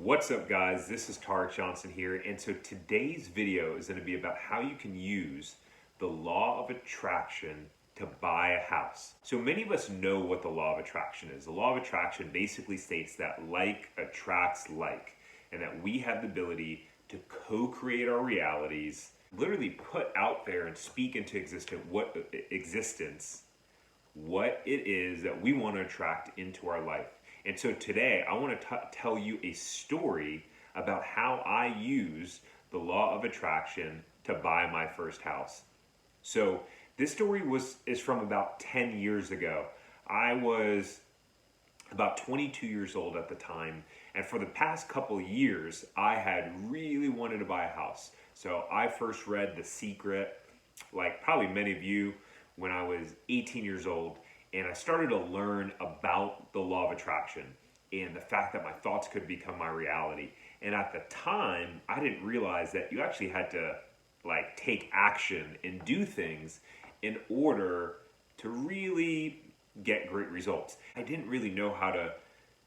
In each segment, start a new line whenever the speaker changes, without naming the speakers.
What's up, guys? This is Tariq Johnson here, and so today's video is going to be about how you can use the law of attraction to buy a house. So many of us know what the law of attraction is. The law of attraction basically states that like attracts like, and that we have the ability to co-create our realities, literally put out there and speak into existence what it is that we want to attract into our life. And so today I want to tell you a story about how I use the law of attraction to buy my first house. So this story is from about 10 years ago. I was about 22 years old at the time, and for the past couple years I had really wanted to buy a house. So I first read The Secret, like probably many of you, when I was 18 years old, and I started to learn about the law of attraction and the fact that my thoughts could become my reality. And at the time, I didn't realize that you actually had to take action and do things in order to really get great results. I didn't really know how to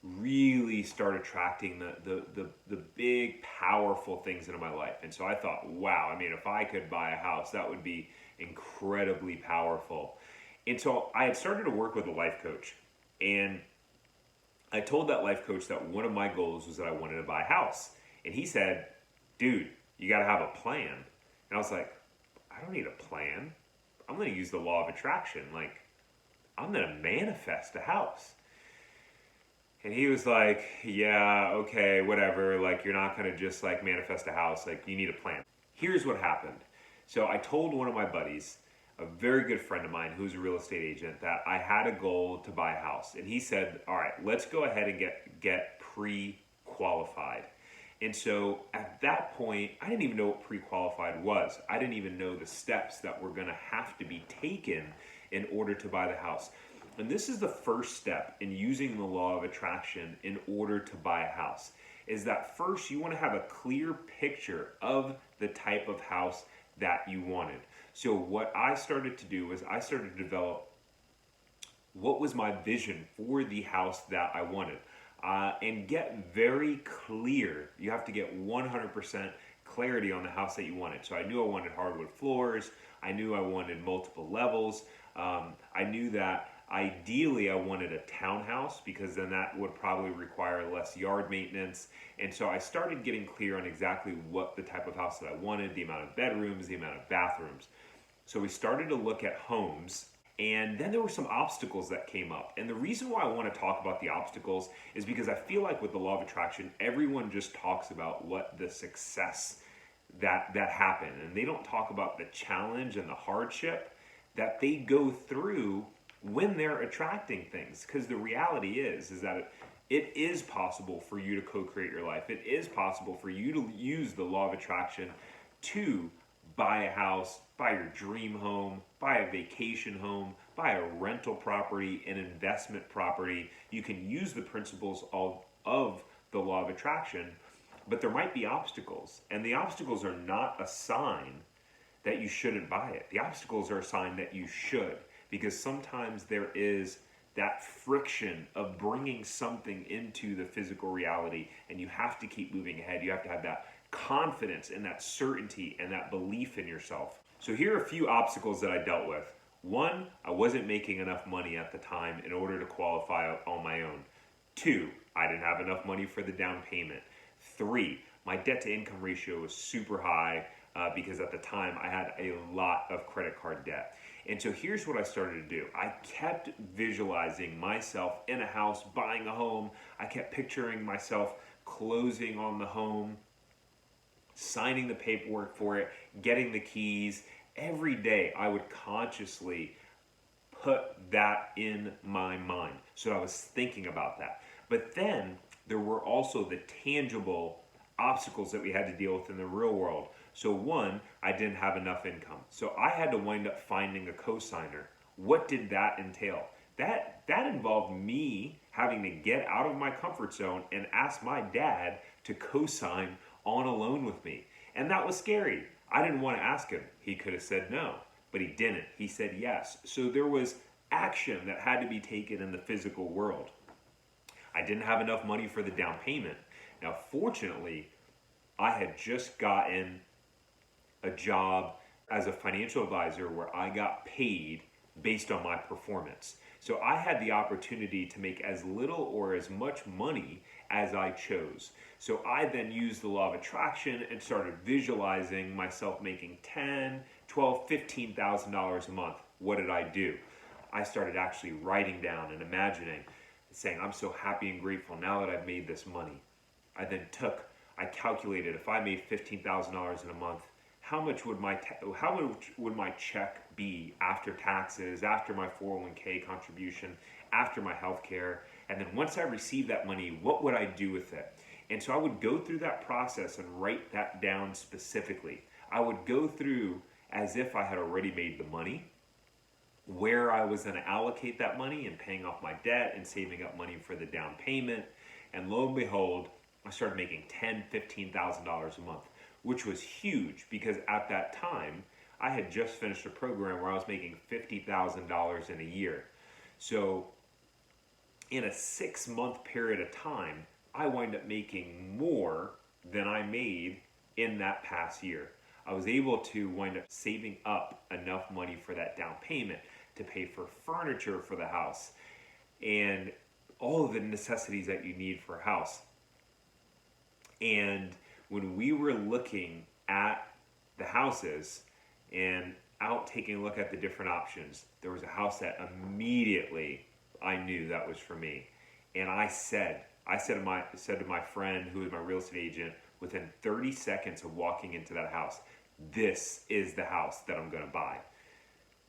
really start attracting the big, powerful things into my life. And so I thought, wow, if I could buy a house, that would be incredibly powerful. And so I had started to work with a life coach, and I told that life coach that one of my goals was that I wanted to buy a house. And he said, dude, you got to have a plan. And I was like, I don't need a plan. I'm going to use the law of attraction. I'm going to manifest a house. And he was like, yeah, okay, whatever. You're not going to just manifest a house. You need a plan. Here's what happened. So I told one of my buddies, a very good friend of mine who's a real estate agent, that I had a goal to buy a house. And he said, all right, let's go ahead and get pre-qualified. And so at that point, I didn't even know what pre-qualified was. I didn't even know the steps that were going to have to be taken in order to buy the house. And this is the first step in using the law of attraction in order to buy a house, is that first you want to have a clear picture of the type of house that you wanted. So what I started to do was I started to develop what was my vision for the house that I wanted, and get very clear. You have to get 100% clarity on the house that you wanted. So I knew I wanted hardwood floors. I knew I wanted multiple levels. I knew that ideally I wanted a townhouse, because then that would probably require less yard maintenance. And so I started getting clear on exactly what the type of house that I wanted, the amount of bedrooms, the amount of bathrooms. So we started to look at homes, and then there were some obstacles that came up. And the reason why I want to talk about the obstacles is because I feel like with the law of attraction, everyone just talks about what the success that happened, and they don't talk about the challenge and the hardship that they go through when they're attracting things. Because the reality is that it is possible for you to co-create your life. It is possible for you to use the law of attraction to buy a house, buy your dream home, buy a vacation home, buy a rental property, an investment property. You can use the principles of the law of attraction, but there might be obstacles. And the obstacles are not a sign that you shouldn't buy it. The obstacles are a sign that you should, because sometimes there is that friction of bringing something into the physical reality, and you have to keep moving ahead. You have to have that confidence and that certainty and that belief in yourself. So here are a few obstacles that I dealt with. One, I wasn't making enough money at the time in order to qualify on my own. Two, I didn't have enough money for the down payment. Three, my debt to income ratio was super high because at the time I had a lot of credit card debt. And so here's what I started to do. I kept visualizing myself in a house, buying a home. I kept picturing myself closing on the home, signing the paperwork for it, getting the keys. Every day I would consciously put that in my mind. So I was thinking about that. But then there were also the tangible obstacles that we had to deal with in the real world. So one, I didn't have enough income. So I had to wind up finding a co-signer. What did that entail? That involved me having to get out of my comfort zone and ask my dad to co-sign on a loan with me. And that was scary. I didn't want to ask him. He could have said no, but he didn't. He said yes. So there was action that had to be taken in the physical world. I didn't have enough money for the down payment. Now, fortunately, I had just gotten a job as a financial advisor where I got paid based on my performance. So I had the opportunity to make as little or as much money as I chose. So I then used the law of attraction and started visualizing myself making $10, $12, $15,000 a month. What did I do? I started actually writing down and imagining, saying, I'm so happy and grateful now that I've made this money. I calculated if I made $15,000 in a month, how much would my check be after taxes, after my 401k contribution, after my health care, and then once I received that money, what would I do with it? And so I would go through that process and write that down specifically. I would go through as if I had already made the money, where I was going to allocate that money and paying off my debt and saving up money for the down payment. And lo and behold, I started making $10,000, $15,000 a month, which was huge because at that time, I had just finished a program where I was making $50,000 in a year. So in a 6-month period of time, I wind up making more than I made in that past year. I was able to wind up saving up enough money for that down payment to pay for furniture for the house and all of the necessities that you need for a house. And when we were looking at the houses and out taking a look at the different options, there was a house that immediately I knew that was for me. And I said to my friend who was my real estate agent within 30 seconds of walking into that house, this is the house that I'm going to buy.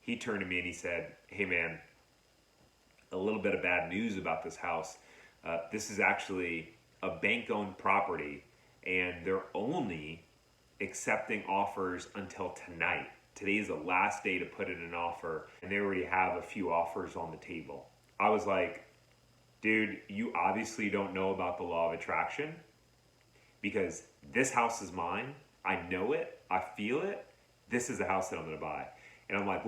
He turned to me and he said, hey man, a little bit of bad news about this house. This is actually a bank-owned property and they're only accepting offers until tonight. Today is the last day to put in an offer and they already have a few offers on the table. I was like, dude, you obviously don't know about the law of attraction because this house is mine. I know it. I feel it. This is the house that I'm going to buy. And I'm like,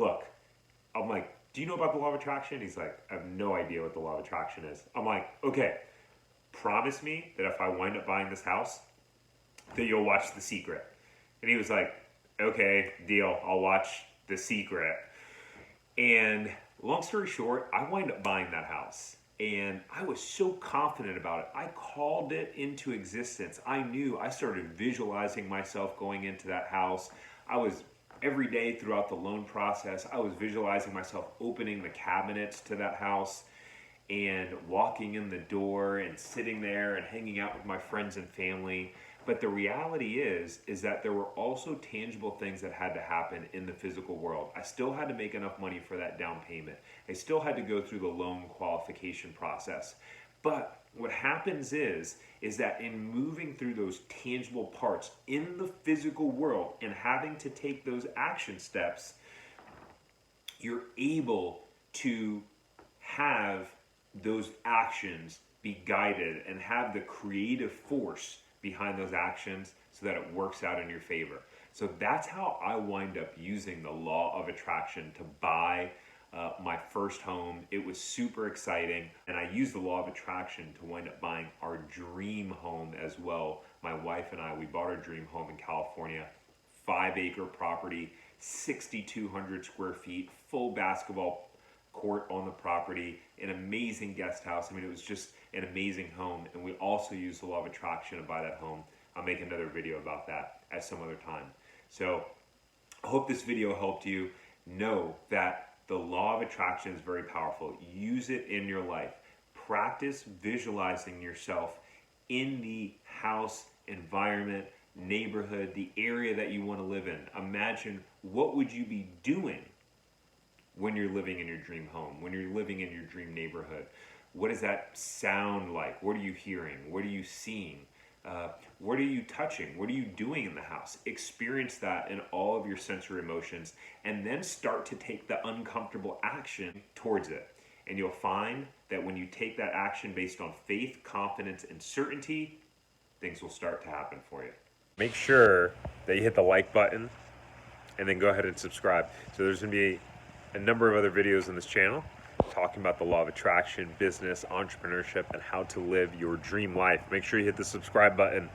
do you know about the law of attraction? He's like, I have no idea what the law of attraction is. I'm like, okay, promise me that if I wind up buying this house, that you'll watch The Secret. And he was like, okay, deal. I'll watch The Secret. And long story short, I wind up buying that house. And I was so confident about it. I called it into existence. I started visualizing myself going into that house. Every day throughout the loan process, I was visualizing myself opening the cabinets to that house and walking in the door and sitting there and hanging out with my friends and family. But the reality is that there were also tangible things that had to happen in the physical world. I still had to make enough money for that down payment. I still had to go through the loan qualification process. But what happens is that in moving through those tangible parts in the physical world and having to take those action steps, you're able to have those actions be guided and have the creative force behind those actions so that it works out in your favor. So that's how I wind up using the law of attraction to buy my first home. It was super exciting, and I used the law of attraction to wind up buying our dream home as well. My wife and I, we bought our dream home in California, 5-acre property, 6,200 square feet, full basketball court on the property, an amazing guest house. I mean, it was just an amazing home, and we also used the law of attraction to buy that home. I'll make another video about that at some other time. So I hope this video helped you. Know that the law of attraction is very powerful. Use it in your life. Practice visualizing yourself in the house, environment, neighborhood, the area that you want to live in. Imagine what would you be doing when you're living in your dream home, when you're living in your dream neighborhood. What does that sound like? What are you hearing? What are you seeing? What are you touching? What are you doing in the house? Experience that in all of your sensory emotions and then start to take the uncomfortable action towards it. And you'll find that when you take that action based on faith, confidence, and certainty, things will start to happen for you. Make sure that you hit the like button and then go ahead and subscribe. So there's going to be a number of other videos on this channel talking about the law of attraction, business, entrepreneurship, and how to live your dream life. Make sure you hit the subscribe button.